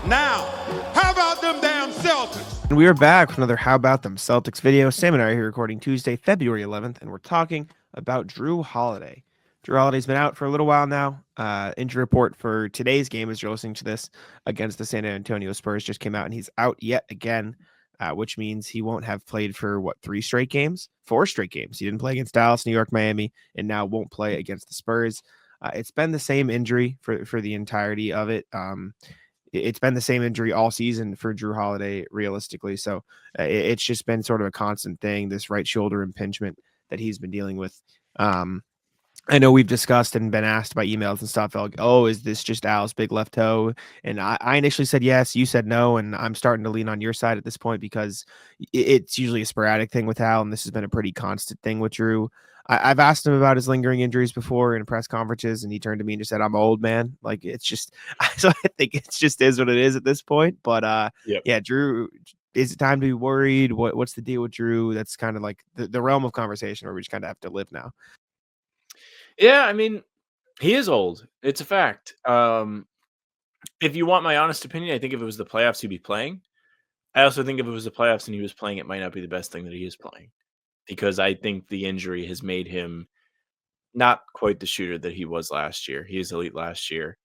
Now, how about them damn Celtics? And we are back with another How About Them Celtics video. Sam and I are here recording Tuesday, February 11th, and we're talking about Jrue Holiday. Jrue Holiday's been out for a little while now. Injury report for today's game, as you're listening to this, against the San Antonio Spurs just came out, and he's out yet again, which means he won't have played for, 4 straight games? He didn't play against Dallas, New York, Miami, and now won't play against the Spurs. It's been the same injury for the entirety of it. It's been the same injury all season for Jrue Holiday, realistically. So it's just been sort of a constant thing, this right shoulder impingement that he's been dealing with. I know we've discussed and been asked by emails and stuff like, oh, is this just Al's big left toe? And I initially said yes, you said no, and I'm starting to lean on your side at this point because it's usually a sporadic thing with Al, and this has been a pretty constant thing with Jrue. I've asked him about his lingering injuries before in press conferences, and he turned to me and just said, "I'm old, man." Like it's just, so I think it's just is what it is at this point. But yeah, Jrue, is it time to be worried? What's the deal with Jrue? That's kind of like the realm of conversation where we just kind of have to live now. Yeah, I mean, he is old. It's a fact. If you want my honest opinion, I think if it was the playoffs, he'd be playing. I also think if it was the playoffs and he was playing, it might not be the best thing that he is playing because I think the injury has made him not quite the shooter that he was last year. He was elite last year,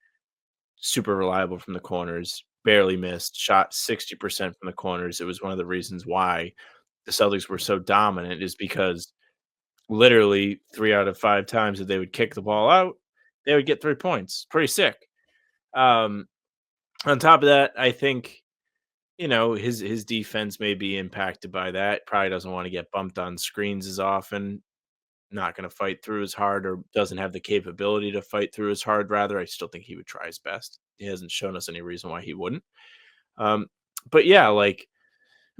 super reliable from the corners, barely missed, shot 60% from the corners. It was one of the reasons why the Celtics were so dominant is because literally 3 out of 5 times that they would kick the ball out, they would get 3 points. Pretty sick. On top of that, I think, his defense may be impacted by that. Probably doesn't want to get bumped on screens as often. Not going to fight through as hard or doesn't have the capability to fight through as hard. Rather, I still think he would try his best. He hasn't shown us any reason why he wouldn't. But yeah, like,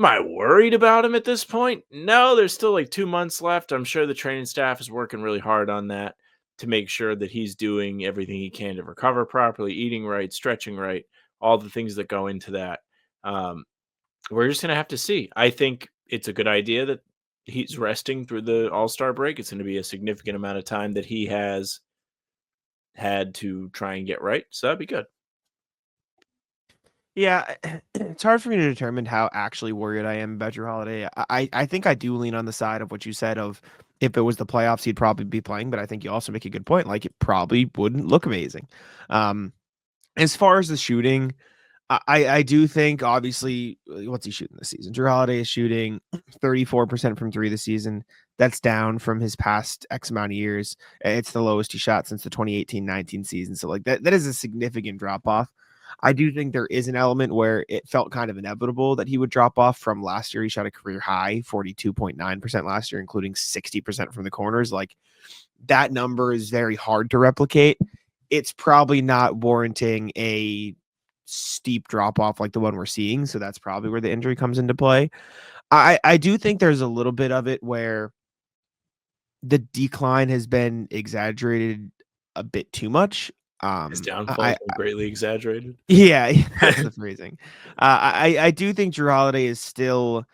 am I worried about him at this point? No, there's still like 2 months left. I'm sure the training staff is working really hard on that to make sure that he's doing everything he can to recover properly, eating right, stretching right, all the things that go into that. We're just going to have to see. I think it's a good idea that he's resting through the All-Star break. It's going to be a significant amount of time that he has had to try and get right. So that'd be good. Yeah, it's hard for me to determine how actually worried I am about Jrue Holiday. I think I do lean on the side of what you said of if it was the playoffs, he'd probably be playing, but I think you also make a good point. Like it probably wouldn't look amazing. Um, as far as the shooting, I do think obviously what's he shooting this season? Jrue Holiday is shooting 34% from three this season. That's down from his past X amount of years. It's the lowest he shot since the 2018-19 season. So like that is a significant drop off. I do think there is an element where it felt kind of inevitable that he would drop off from last year. He shot a career high 42.9% last year, including 60% from the corners. Like that number is very hard to replicate. It's probably not warranting a steep drop off like the one we're seeing. So that's probably where the injury comes into play. I do think there's a little bit of it where the decline has been exaggerated a bit too much. His downfall has been greatly exaggerated. Yeah, that's the phrasing. I do think Jrue Holiday is still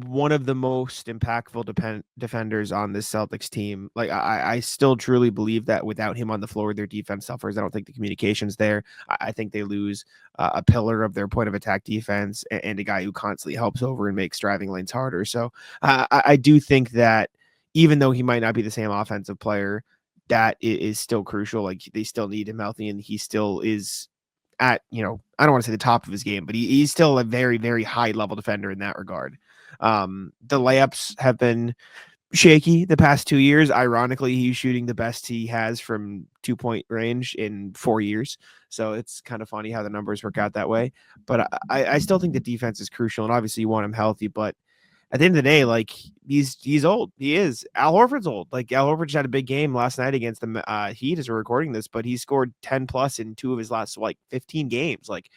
one of the most impactful defenders on this Celtics team. Like I still truly believe that without him on the floor, their defense suffers. I don't think the communication's there. I think they lose a pillar of their point of attack defense and a guy who constantly helps over and makes driving lanes harder. So I do think that even though he might not be the same offensive player, that is still crucial. Like they still need him healthy, and he still is at, I don't want to say the top of his game, but he's still a very, very high level defender in that regard. The layups have been shaky the past 2 years. Ironically, he's shooting the best he has from 2-point range in 4 years. So it's kind of funny how the numbers work out that way. But I still think the defense is crucial, and obviously you want him healthy, but at the end of the day, like he's old. He is. Al Horford's old. Like Al Horford had a big game last night against the Heat as we're recording this, but he scored 10 plus in 2 of his last 15 games. Like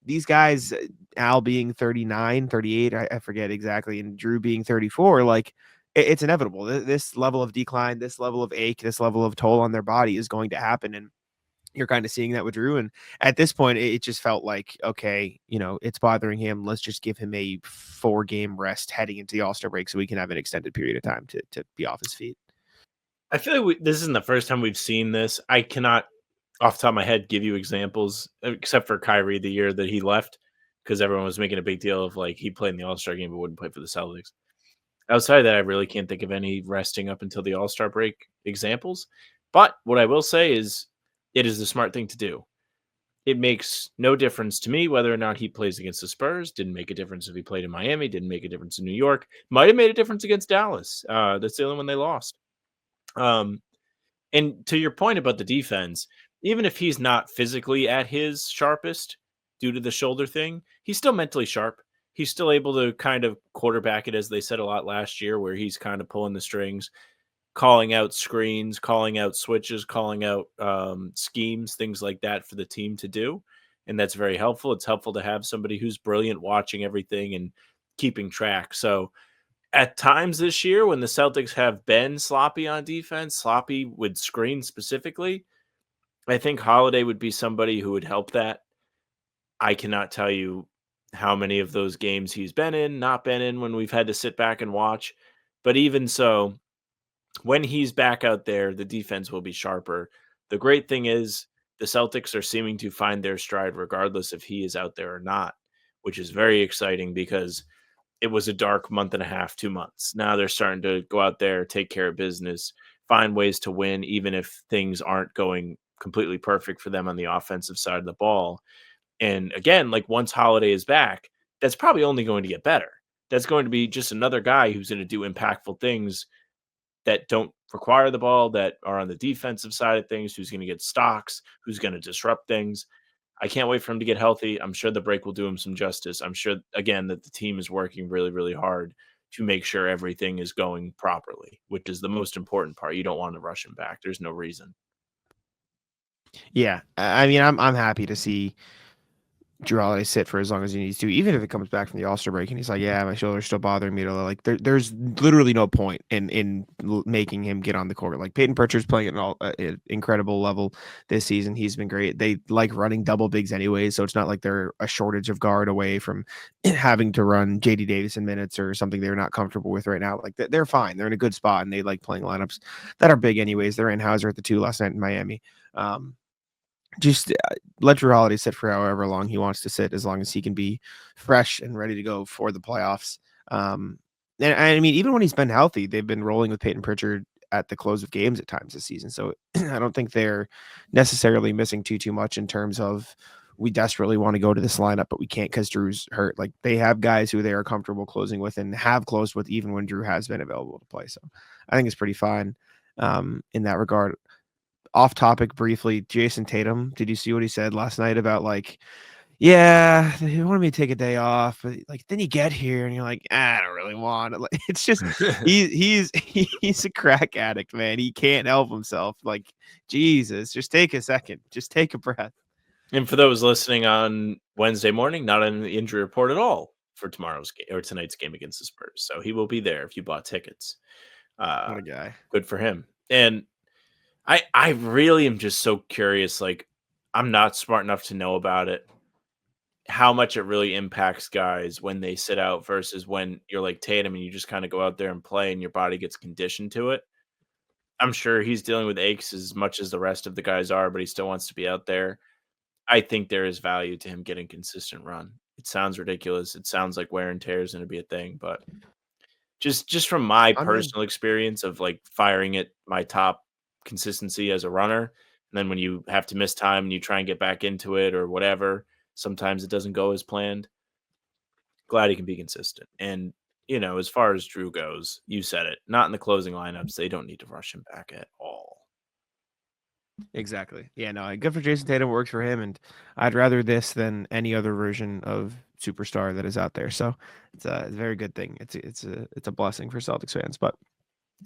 these guys, Al being 39, 38, I forget exactly, and Jrue being 34, like it's inevitable. This level of decline, this level of ache, this level of toll on their body is going to happen. And you're kind of seeing that with Jrue. And at this point, it just felt like, okay, it's bothering him. Let's just give him a 4-game rest heading into the All-Star break so we can have an extended period of time to be off his feet. I feel like this isn't the first time we've seen this. I cannot off the top of my head give you examples, except for Kyrie the year that he left, because everyone was making a big deal of like he played in the All-Star game but wouldn't play for the Celtics. Outside of that, I really can't think of any resting up until the All-Star break examples. But what I will say is it is the smart thing to do. It makes no difference to me whether or not he plays against the Spurs. Didn't make a difference if he played in Miami. Didn't make a difference in New York. Might have made a difference against Dallas. That's the only one they lost. And to your point about the defense, even if he's not physically at his sharpest due to the shoulder thing, he's still mentally sharp. He's still able to kind of quarterback it, as they said a lot last year, where he's kind of pulling the strings, calling out screens, calling out switches, calling out schemes, things like that for the team to do. And that's very helpful. It's helpful to have somebody who's brilliant watching everything and keeping track. So at times this year, when the Celtics have been sloppy on defense, sloppy with screens specifically, I think Holiday would be somebody who would help that. I cannot tell you how many of those games he's been in, not been in, when we've had to sit back and watch. But even so, when he's back out there, the defense will be sharper. The great thing is the Celtics are seeming to find their stride regardless if he is out there or not, which is very exciting because it was a dark month and a half, 2 months. Now they're starting to go out there, take care of business, find ways to win, even if things aren't going completely perfect for them on the offensive side of the ball. And again, like once Holiday is back, that's probably only going to get better. That's going to be just another guy who's going to do impactful things that don't require the ball, that are on the defensive side of things, who's going to get stocks, who's going to disrupt things. I can't wait for him to get healthy. I'm sure the break will do him some justice. I'm sure, again, that the team is working really, really hard to make sure everything is going properly, which is the most important part. You don't want to rush him back. There's no reason. Yeah, I mean, I'm happy to see Jrue Holiday sit for as long as he needs to, even if it comes back from the All-Star break and he's like, yeah, my shoulder's still bothering me. Like there's literally no point in making him get on the court. Like Peyton Pritchard's playing at an incredible level this season. He's been great. They like running double bigs anyways, so it's not like they're a shortage of guard away from having to run JD Davis in minutes or something they're not comfortable with right now. Like they're fine. They're in a good spot and they like playing lineups that are big anyways. They're in Hauser at the 2 last night in Miami. Just let Jrue Holiday sit for however long he wants to sit, as long as he can be fresh and ready to go for the playoffs. And I mean, even when he's been healthy, they've been rolling with Peyton Pritchard at the close of games at times this season. So I don't think they're necessarily missing too much in terms of we desperately want to go to this lineup, but we can't because Jrue's hurt. Like they have guys who they are comfortable closing with and have closed with even when Jrue has been available to play. So I think it's pretty fine in that regard. Off topic briefly, Jason Tatum, did you see what he said last night about like, yeah, he wanted me to take a day off, but like then you get here and you're like, I don't really want it. Like it's just he's a crack addict, man. He can't help himself. Like, Jesus, just take a second. Just take a breath. And for those listening on Wednesday morning, not in the injury report at all for tomorrow's game or tonight's game against the Spurs. So he will be there if you bought tickets. What a guy. Good for him. And I really am just so curious. Like, I'm not smart enough to know about it, how much it really impacts guys when they sit out versus when you're like Tatum and you just kind of go out there and play and your body gets conditioned to it. I'm sure he's dealing with aches as much as the rest of the guys are, but he still wants to be out there. I think there is value to him getting consistent run. It sounds ridiculous. It sounds like wear and tear is going to be a thing, but just from my I'm in. personal experience of like firing at my top consistency as a runner, and then when you have to miss time and you try and get back into it or whatever, sometimes it doesn't go as planned. Glad he can be consistent. And as far as Jrue goes, you said it, not in the closing lineups. They don't need to rush him back at all. Exactly. Yeah, no, good for Jason Tatum. Works for him, and I'd rather this than any other version of superstar that is out there. So it's a very good thing. It's a blessing for Celtics fans. But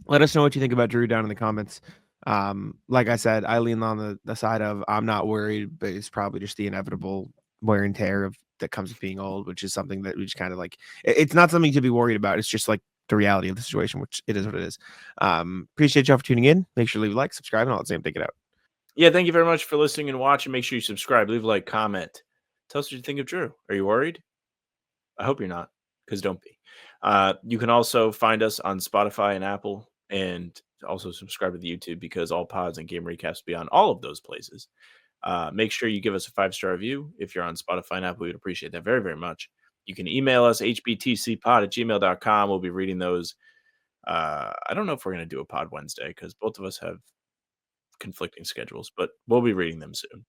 let us know what you think about Jrue down in the comments. Like I said, I lean on the side of I'm not worried, but it's probably just the inevitable wear and tear of that comes with being old, which is something that we just kind of like. It's not something to be worried about. It's just like the reality of the situation, which it is what it is. Appreciate y'all for tuning in. Make sure to leave a like, subscribe, and all that same. Take it out. Yeah, thank you very much for listening and watching. Make sure you subscribe, leave a like, comment. Tell us what you think of Jrue. Are you worried? I hope you're not, because don't be. You can also find us on Spotify and Apple, and also subscribe to the YouTube because all pods and game recaps will be on all of those places. Make sure you give us a 5-star review. If you're on Spotify and Apple, we would appreciate that very, very much. You can email us, hbtcpod@gmail.com. We'll be reading those. I don't know if we're going to do a pod Wednesday because both of us have conflicting schedules, but we'll be reading them soon.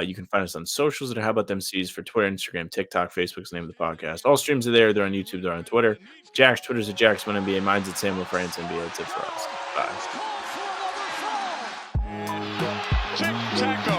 You can find us on socials at How About Them C's for Twitter, Instagram, TikTok, Facebook's the name of the podcast. All streams are there. They're on YouTube. They're on Twitter. Jack's Twitter's at Jacksman NBA. Mine's at Samuel France NBA. That's it for us. Bye. Tic-tac-toe.